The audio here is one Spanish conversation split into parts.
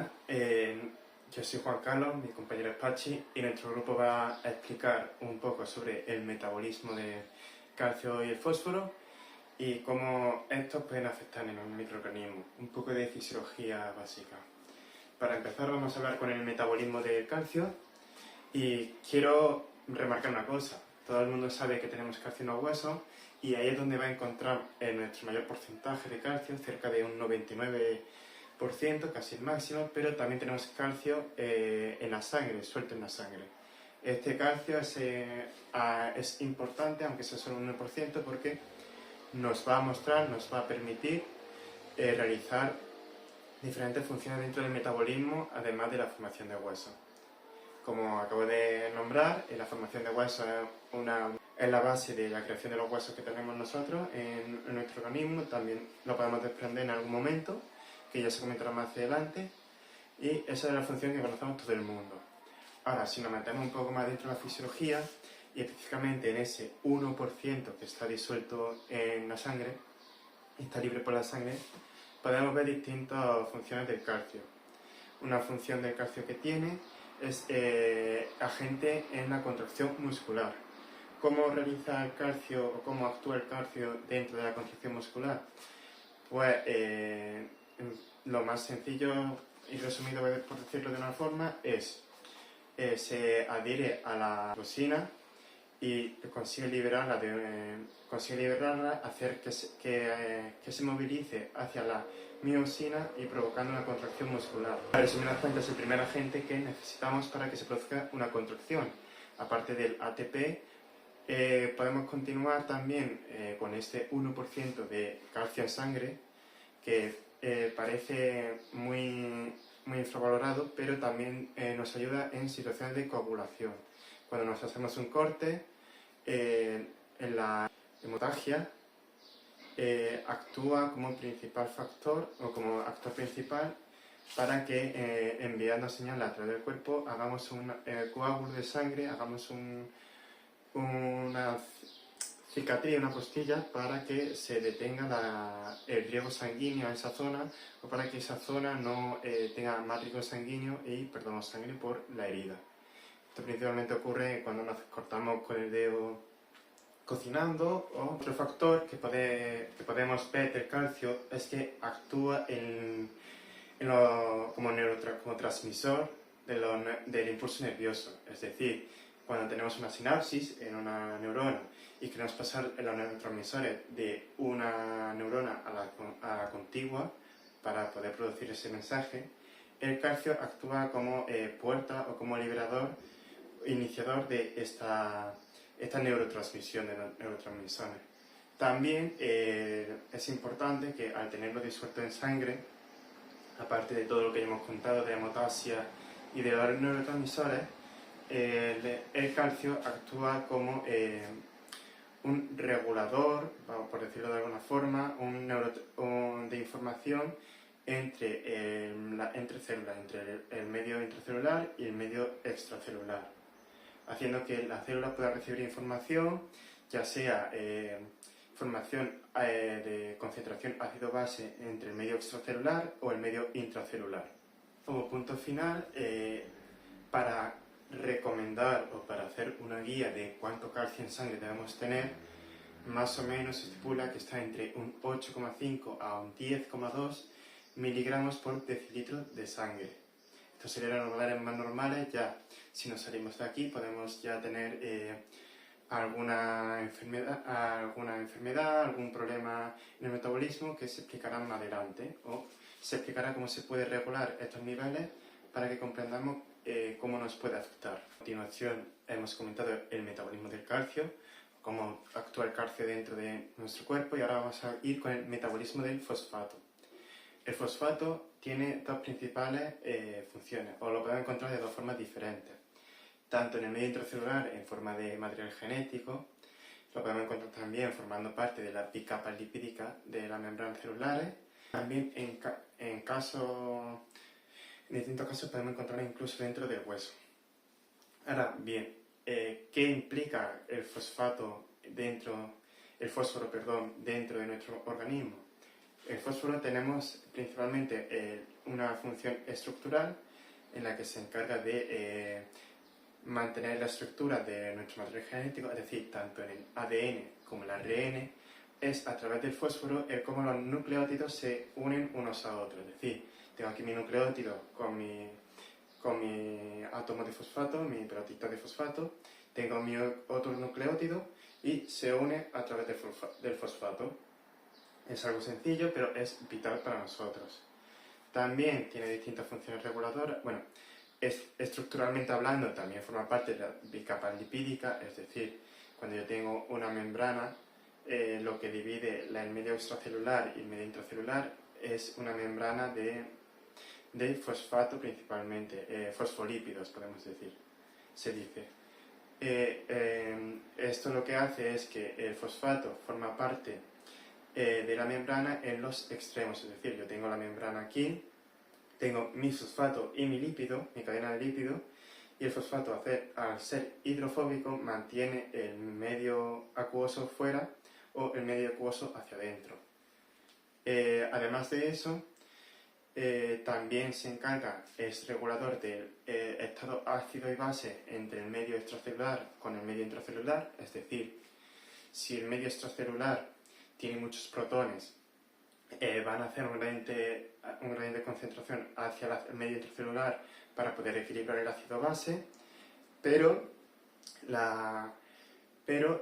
buenas, yo soy Juan Carlos, mi compañero es Pachi, y nuestro grupo va a explicar un poco sobre el metabolismo del calcio y el fósforo y cómo estos pueden afectar en los microorganismos, un poco de fisiología básica. Para empezar vamos a hablar con el metabolismo del calcio y quiero remarcar una cosa. Todo el mundo sabe que tenemos calcio en los huesos y ahí es donde va a encontrar nuestro mayor porcentaje de calcio, cerca de un 99%, casi el máximo, pero también tenemos calcio en la sangre, suelto en la sangre. Este calcio es importante, aunque sea solo un 1%, porque nos va a mostrar, nos va a permitir realizar diferentes funciones dentro del metabolismo, además de la formación de huesos. Como acabo de nombrar, la formación de huesos es la base de la creación de los huesos que tenemos nosotros en nuestro organismo. También lo podemos desprender en algún momento, que ya se comentará más hacia adelante, y esa es la función que conocemos todo el mundo. Ahora, si nos metemos un poco más dentro de la fisiología, y específicamente en ese 1% que está disuelto en la sangre, y está libre por la sangre, podemos ver distintas funciones del calcio. Una función del calcio que tiene es agente en la contracción muscular. ¿Cómo realiza el calcio o cómo actúa el calcio dentro de la contracción muscular? Pues lo más sencillo y resumido, por decirlo de una forma, es se adhiere a la toxina y consigue liberarla, hacer que se movilice hacia la miosina y provocando una contracción muscular. Para resumir las cuentas, es el primer agente que necesitamos para que se produzca una contracción. Aparte del ATP, podemos continuar también con este 1% de calcio en sangre, que parece muy infravalorado, pero también nos ayuda en situaciones de coagulación. Cuando nos hacemos un corte, en la hemorragia actúa como principal factor o como actor principal para que enviando señales a través del cuerpo hagamos un coágulo de sangre, hagamos una cicatriz, una costilla, para que se detenga el riego sanguíneo en esa zona o para que esa zona no tenga más riego sanguíneo y perdamos sangre por la herida. Esto principalmente ocurre cuando nos cortamos con el dedo cocinando. O otro factor que podemos ver del calcio es que actúa como transmisor del impulso nervioso. Es decir, cuando tenemos una sinapsis en una neurona y queremos pasar los neurotransmisores de una neurona a la contigua para poder producir ese mensaje, el calcio actúa como puerta o como liberador, iniciador de esta neurotransmisión de los neurotransmisores. También es importante que al tenerlo disuelto en sangre, aparte de todo lo que hemos contado de hemotasia y de los neurotransmisores, el calcio actúa como un regulador, vamos por decirlo de alguna forma, de información entre células, entre el medio intracelular y el medio extracelular, haciendo que la célula pueda recibir información, ya sea información de concentración ácido-base entre el medio extracelular o el medio intracelular. Como punto final, para recomendar o para hacer una guía de cuánto calcio en sangre debemos tener, más o menos se estipula que está entre un 8,5 a un 10,2 miligramos por decilitro de sangre. Estos serían los valores más normales. Ya si nos salimos de aquí podemos ya tener alguna enfermedad, algún problema en el metabolismo que se explicará más adelante, o se explicará cómo se puede regular estos niveles para que comprendamos cómo nos puede afectar. A continuación hemos comentado el metabolismo del calcio, cómo actúa el calcio dentro de nuestro cuerpo, y ahora vamos a ir con el metabolismo del fosfato. El fosfato tiene dos principales funciones, o lo podemos encontrar de dos formas diferentes. Tanto en el medio intracelular en forma de material genético, lo podemos encontrar también formando parte de las bicapas lipídicas de las membranas celulares. También en distintos casos podemos encontrarlo incluso dentro del hueso. Ahora bien, ¿qué implica el fósforo dentro de nuestro organismo? El fósforo tenemos principalmente una función estructural en la que se encarga de mantener la estructura de nuestro material genético, es decir, tanto en el ADN como el ARN, es a través del fósforo cómo los nucleótidos se unen unos a otros. Es decir, tengo aquí mi nucleótido con mi átomo de fosfato, mi pelotita de fosfato, tengo mi otro nucleótido y se une a través del fosfato. Es algo sencillo, pero es vital para nosotros. También tiene distintas funciones reguladoras. Bueno, estructuralmente hablando, también forma parte de la bicapa lipídica, es decir, cuando yo tengo una membrana, lo que divide el medio extracelular y el medio intracelular es una membrana de fosfato principalmente, fosfolípidos podemos decir, se dice. Esto lo que hace es que el fosfato forma parte de la membrana en los extremos, es decir, yo tengo la membrana aquí, tengo mi fosfato y mi lípido, mi cadena de lípido, y el fosfato al ser hidrofóbico mantiene el medio acuoso fuera o el medio acuoso hacia adentro. Además de eso, también se encarga, es regulador del estado ácido y base entre el medio extracelular con el medio intracelular, es decir, si el medio extracelular tiene muchos protones, van a hacer un gradiente de concentración hacia el medio intracelular para poder equilibrar el ácido base, pero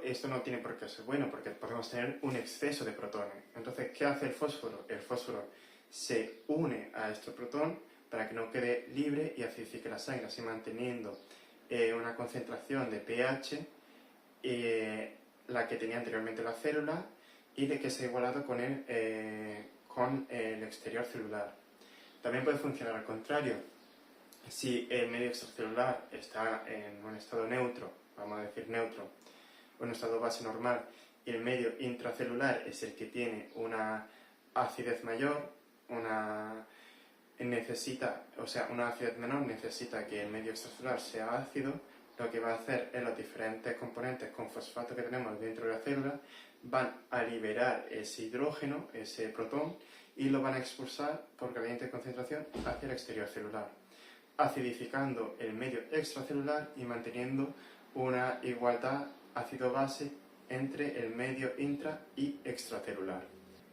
esto no tiene por qué ser bueno, porque podemos tener un exceso de protones. Entonces, ¿qué hace el fósforo? El fósforo se une a este protón para que no quede libre y acidifique la sangre, así manteniendo una concentración de pH, la que tenía anteriormente la célula, y de que sea igualado con el exterior celular. También puede funcionar al contrario. Si el medio extracelular está en un estado neutro, vamos a decir neutro, o en un estado base normal, y el medio intracelular es el que tiene una acidez mayor, una acidez menor, necesita que el medio extracelular sea ácido, lo que va a hacer es los diferentes componentes con fosfato que tenemos dentro de la célula van a liberar ese hidrógeno, ese protón, y lo van a expulsar por gradiente de concentración hacia el exterior celular, acidificando el medio extracelular y manteniendo una igualdad ácido-base entre el medio intra y extracelular.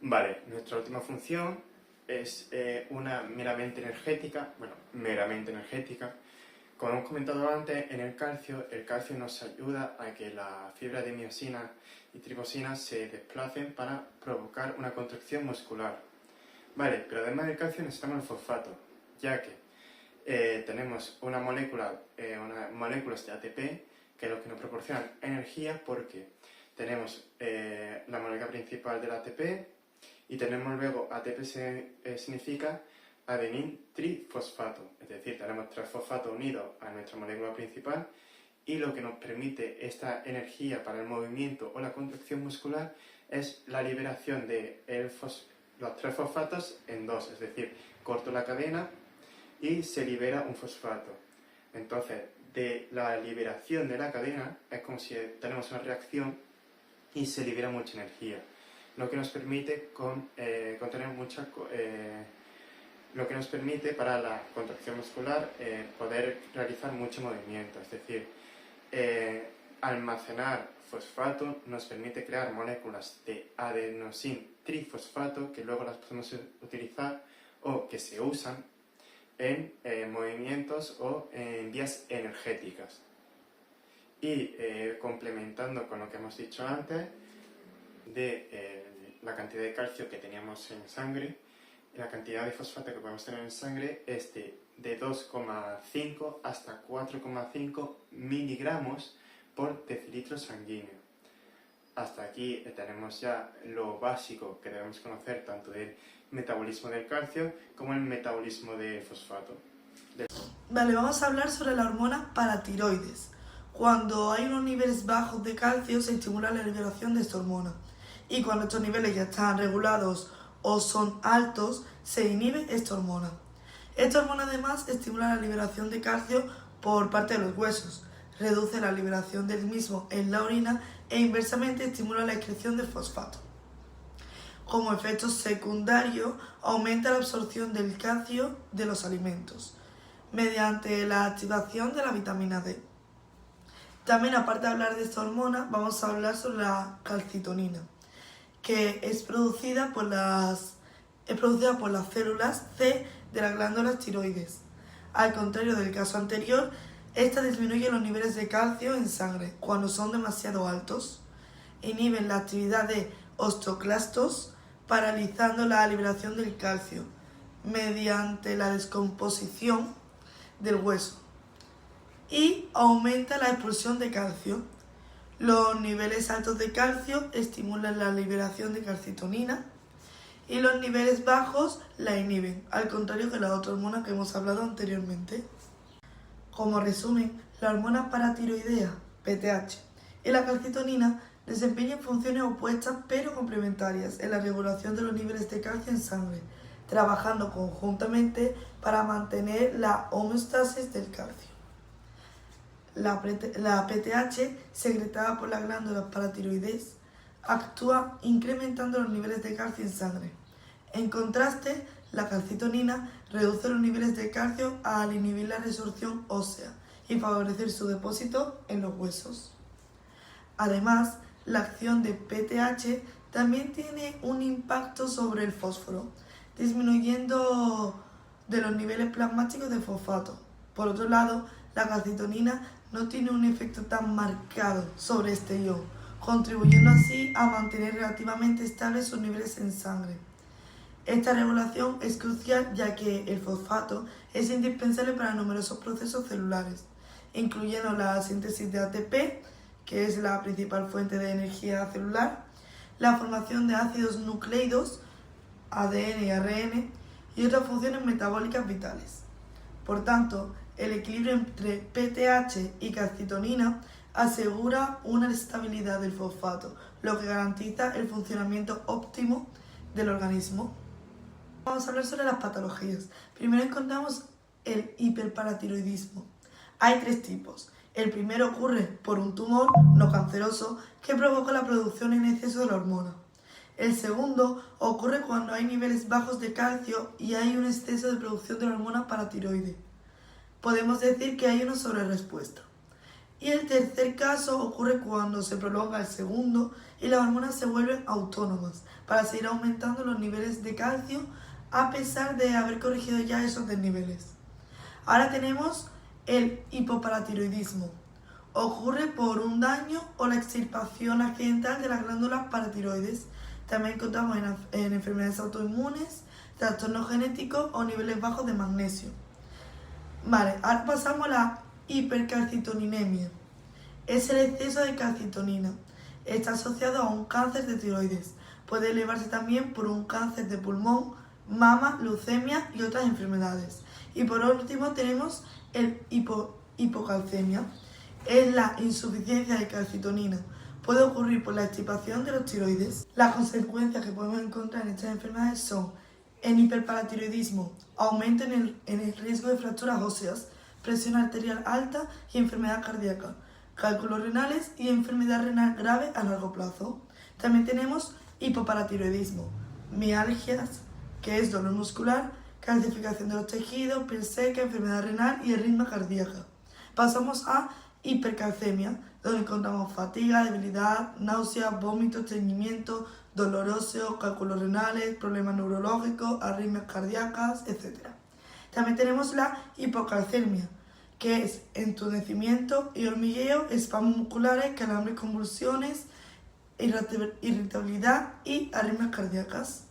Vale, nuestra última función es una meramente energética. Como hemos comentado antes, en el calcio nos ayuda a que las fibras de miosina y tripsina se desplacen para provocar una contracción muscular. Vale, pero además del calcio necesitamos el fosfato, ya que tenemos unas moléculas de ATP, que es lo que nos proporcionan energía, porque tenemos la molécula principal del ATP y tenemos luego ATP significa adenin trifosfato, es decir, tenemos tres fosfatos unidos a nuestra molécula principal, y lo que nos permite esta energía para el movimiento o la contracción muscular es la liberación de los tres fosfatos en dos, es decir, corto la cadena y se libera un fosfato. Entonces, de la liberación de la cadena es como si tenemos una reacción y se libera mucha energía, lo que nos permite lo que nos permite para la contracción muscular poder realizar mucho movimiento, es decir, almacenar fosfato nos permite crear moléculas de adenosin trifosfato que luego las podemos utilizar o que se usan en movimientos o en vías energéticas. Y complementando con lo que hemos dicho antes de la cantidad de calcio que teníamos en sangre, la cantidad de fosfato que podemos tener en sangre es de 2,5 hasta 4,5 miligramos por decilitro sanguíneo. Hasta aquí tenemos ya lo básico que debemos conocer tanto del metabolismo del calcio como el metabolismo del fosfato. Vale, vamos a hablar sobre la hormona paratiroides. Cuando hay unos niveles bajos de calcio se estimula la liberación de esta hormona, y cuando estos niveles ya están regulados o son altos, se inhibe esta hormona. Esta hormona además estimula la liberación de calcio por parte de los huesos, reduce la liberación del mismo en la orina e inversamente estimula la excreción de fosfato. Como efecto secundario, aumenta la absorción del calcio de los alimentos mediante la activación de la vitamina D. También, aparte de hablar de esta hormona, vamos a hablar sobre la calcitonina, que es producida por las células C de las glándulas tiroides. Al contrario del caso anterior, esta disminuye los niveles de calcio en sangre cuando son demasiado altos, inhiben la actividad de osteoclastos, paralizando la liberación del calcio mediante la descomposición del hueso, y aumenta la expulsión de calcio. Los niveles altos de calcio estimulan la liberación de calcitonina y los niveles bajos la inhiben, al contrario que la otra hormona que hemos hablado anteriormente. Como resumen, la hormona paratiroidea, PTH, y la calcitonina desempeñan funciones opuestas pero complementarias en la regulación de los niveles de calcio en sangre, trabajando conjuntamente para mantener la homeostasis del calcio. La PTH, secretada por la glándula paratiroides, actúa incrementando los niveles de calcio en sangre. En contraste, la calcitonina reduce los niveles de calcio al inhibir la resorción ósea y favorecer su depósito en los huesos. Además, la acción de PTH también tiene un impacto sobre el fósforo, disminuyendo de los niveles plasmáticos de fosfato. Por otro lado, la calcitonina no tiene un efecto tan marcado sobre este ion, contribuyendo así a mantener relativamente estables sus niveles en sangre. Esta regulación es crucial ya que el fosfato es indispensable para numerosos procesos celulares, incluyendo la síntesis de ATP, que es la principal fuente de energía celular, la formación de ácidos nucleicos, ADN y ARN, y otras funciones metabólicas vitales. Por tanto, el equilibrio entre PTH y calcitonina asegura una estabilidad del fosfato, lo que garantiza el funcionamiento óptimo del organismo. Vamos a hablar sobre las patologías. Primero encontramos el hiperparatiroidismo. Hay 3 tipos. El primero ocurre por un tumor no canceroso que provoca la producción en exceso de la hormona. El segundo ocurre cuando hay niveles bajos de calcio y hay un exceso de producción de la hormona paratiroide. Podemos decir que hay una sobrerespuesta. Y el tercer caso ocurre cuando se prolonga el segundo y las hormonas se vuelven autónomas para seguir aumentando los niveles de calcio a pesar de haber corregido ya esos desniveles. Ahora tenemos el hipoparatiroidismo. Ocurre por un daño o la extirpación accidental de las glándulas paratiroides. También encontramos en enfermedades autoinmunes, trastornos genéticos o niveles bajos de magnesio. Vale, ahora pasamos a la hipercalcitoninemia. Es el exceso de calcitonina. Está asociado a un cáncer de tiroides. Puede elevarse también por un cáncer de pulmón, mama, leucemia y otras enfermedades. Y por último tenemos el hipocalcemia. Es la insuficiencia de calcitonina. Puede ocurrir por la extirpación de los tiroides. Las consecuencias que podemos encontrar en estas enfermedades son: en hiperparatiroidismo, aumento en el riesgo de fracturas óseas, presión arterial alta y enfermedad cardíaca, cálculos renales y enfermedad renal grave a largo plazo. También tenemos hipoparatiroidismo, mialgias, que es dolor muscular, calcificación de los tejidos, piel seca, enfermedad renal y arritmia cardíaca. Pasamos a hipercalcemia, donde encontramos fatiga, debilidad, náuseas, vómitos, estreñimiento, dolor óseo, cálculos renales, problemas neurológicos, arritmias cardíacas, etc. También tenemos la hipocalcemia, que es entumecimiento y hormigueo, espasmos musculares, calambres, convulsiones, irritabilidad y arritmias cardíacas.